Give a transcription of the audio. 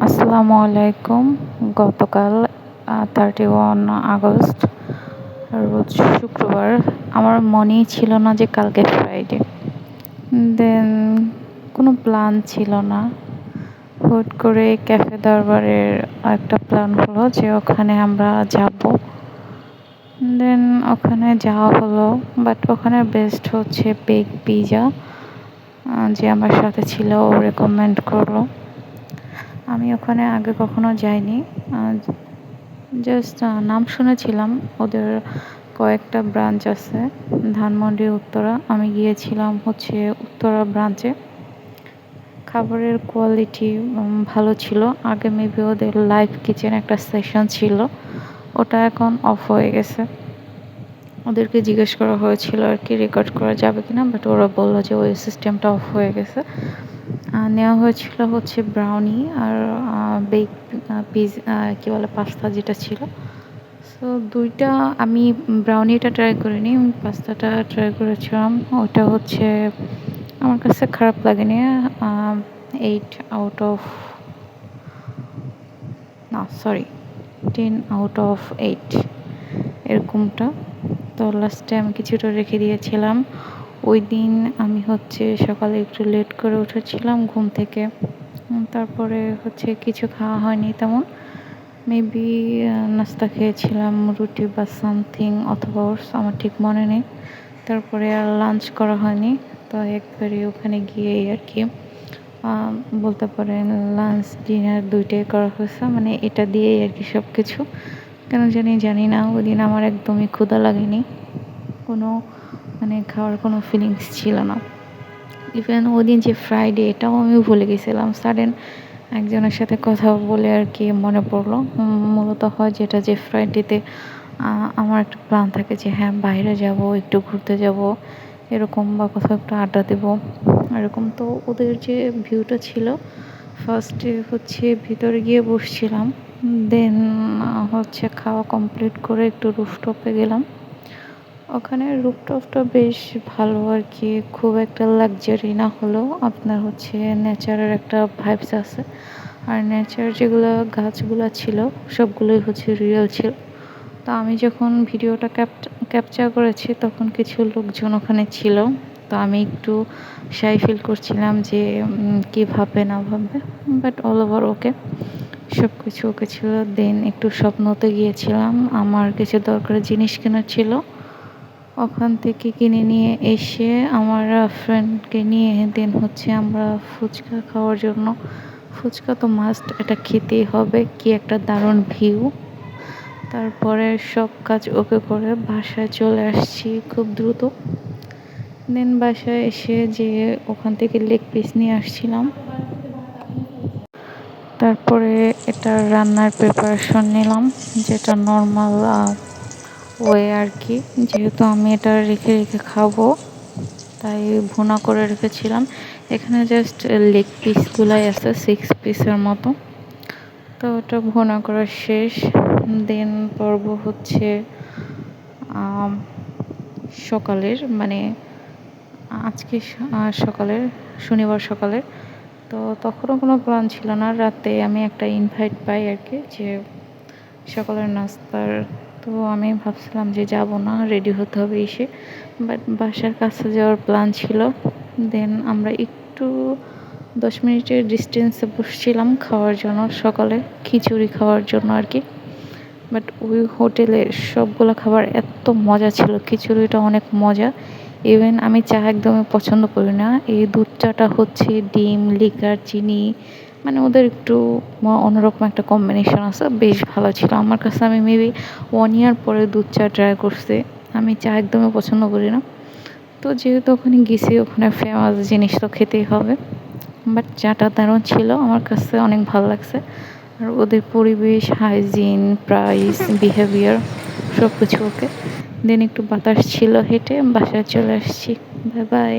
আসসালামু আলাইকুম। গতকাল 31 আগস্ট রোজ শুক্রবার। আমার মনেই ছিল না যে কালকে ফ্রাইডে। দেন কোনো প্ল্যান ছিল না। হুট করে ক্যাফে দরবারের একটা প্ল্যান হলো যে ওখানে আমরা যাব। দেন ওখানে যাওয়া হলো, বাট ওখানে বেস্ট হচ্ছে বেক পিজা। যে আমার সাথে ছিল ও রেকমেন্ড করলো। আমি ওখানে আগে কখনো যাইনি, জাস্ট নাম শুনেছিলাম। ওদের কয়েকটা ব্রাঞ্চ আছে ধানমন্ডি, উত্তরা। আমি গিয়েছিলাম হচ্ছে উত্তরা ব্রাঞ্চে। খাবারের কোয়ালিটি ভালো ছিল। আগে মেবি ওদের লাইভ কিচেন একটা সেশন ছিল, ওটা এখন অফ হয়ে গেছে। ওদেরকে জিজ্ঞেস করা হয়েছিল আর কি রেকর্ড করা যাবে কিনা, বাট ওরা বললো যে ওই সিস্টেমটা অফ হয়ে গেছে। নেওয়া হয়েছিল হচ্ছে ব্রাউনি আর বেক কী বলে পাস্তা যেটা ছিল। সো দুইটা আমি ব্রাউনিটা ট্রাই করিনি, আমি পাস্তাটা ট্রাই করেছিলাম। ওটা হচ্ছে আমার কাছে খারাপ লাগেনি। 8 আউট অফ, না সরি, 10 আউট অফ 8 এরকমটা। তো লাস্টে আমি কিছুটা রেখে দিয়েছিলাম। ওই দিন আমি হচ্ছে সকালে একটু লেট করে উঠেছিলাম ঘুম থেকে। তারপরে হচ্ছে কিছু খাওয়া হয়নি তেমন। মেবি নাস্তা খেয়েছিলাম, রুটি বা সামথিং অথবা ওটস, আমার ঠিক মনে নেই। তারপরে আর লাঞ্চ করা হয়নি। তো একবারে ওখানে গিয়েই আর কি বলতে পারেন লাঞ্চ ডিনার দুইটাই করা হয়েছে, মানে এটা দিয়েই আর কি সব কিছু। কেন জানি না ওই দিন আমার একদমই ক্ষুধা লাগেনি, কোনো মানে খাওয়ার কোনো ফিলিংস ছিল না। ইভেন ওই দিন যে ফ্রাইডে, এটাও আমি ভুলে গেছিলাম। সাডেন একজনের সাথে কথা বলে আর কি মনে পড়লো। মূলত হয় যেটা যে ফ্রাইডেতে আমার একটা প্ল্যান থাকে যে হ্যাঁ বাইরে যাব, একটু ঘুরতে যাব এরকম, বা কোথাও একটু আড্ডা দেবো এরকম। তো ওদের যে ভিউটা ছিল, ফার্স্টে হচ্ছে ভিতরে গিয়ে বসছিলাম। দেন হচ্ছে খাওয়া কমপ্লিট করে একটু রুফটপে গেলাম। ওখানে রুফটপটা বেশ ভালো আর কি, খুব একটা লাক্সারি না হলেও আপনার হচ্ছে নেচারের একটা ভাইবস আছে। আর নেচার যেগুলো গাছগুলো ছিল সবগুলোই হচ্ছে রিয়েল ছিল। তো আমি যখন ভিডিওটা ক্যাপচার করেছি তখন কিছু লোকজন ওখানে ছিল। তো আমি একটু শাই ফিল করছিলাম যে কী ভাববে না ভাববে, বাট অল ওভার ওকে, সব কিছু ওকে ছিল। দেন একটু স্বপ্নতে গিয়েছিলাম, আমার কিছু দরকারি জিনিস কেনার ছিল। ওখান থেকে কিনে নিয়ে এসে আমার ফ্রেন্ডকে নিয়ে দেন হচ্ছে আমরা ফুচকা খাওয়ার জন্য, ফুচকা তো মাস্ট, এটা খেতেই হবে। কি একটা দারুণ ভিউ। তারপরে সব কাজ ওকে করে বাসায় চলে আসছি খুব দ্রুত। দেন বাসায় এসে যে ওখান থেকে লেগ পিস নিয়ে আসছিলাম, তারপরে এটা রান্নার প্রিপারেশন নিলাম, যেটা নর্মাল ওয়ে আর কি। যেহেতু আমি এটা রেখে রেখে খাবো তাই ভুনা করে রেখেছিলাম। এখানে জাস্ট লেগ পিসগুলাই আছে 6 পিসের মতো। তো ওটা ভুনা করা শেষ। দেন পর্ব হচ্ছে সকালের, মানে আজকে সকালের, শনিবার সকালের। তো তখনও কোনো প্ল্যান ছিল না। রাতে আমি একটা ইনভাইট পাই আর কি, যে সকালের নাস্তার। তো আমি ভাবছিলাম যে যাব না, রেডি হতে হবে এসে, বাট বাসার কাছে যাওয়ার প্ল্যান ছিল। দেন আমরা একটু 10 মিনিটের ডিস্টেন্সে বসছিলাম খাওয়ার জন্য, সকালে খিচুড়ি খাওয়ার জন্য আর কি। বাট ওই হোটেলের সবগুলো খাবার এত মজা ছিল, খিচুড়িটা অনেক মজা। ইভেন আমি চা একদমই পছন্দ করি না, এই দুধ চাটা হচ্ছে ডিম, লিকার, চিনি, মানে ওদের একটু অন্যরকম একটা কম্বিনেশন আছে, বেশ ভালো ছিল আমার কাছে। আমি মেবি 1 ইয়ার পরে দুধ চা ট্রাই করছি। আমি চা একদমই পছন্দ করি না। তো যেহেতু ওখানে গেছি, ওখানে ফেমাস জিনিস তো খেতেই হবে। বাট চাটা দারুণ ছিল, আমার কাছে অনেক ভালো লাগছে। আর ওদের পরিবেশ, হাইজিন, প্রাইস, বিহেভিয়ার সব কিছু ওকে। দেন একটু বাতাস ছিল, হেঁটে বাসায় চলে আসছি। Bye bye.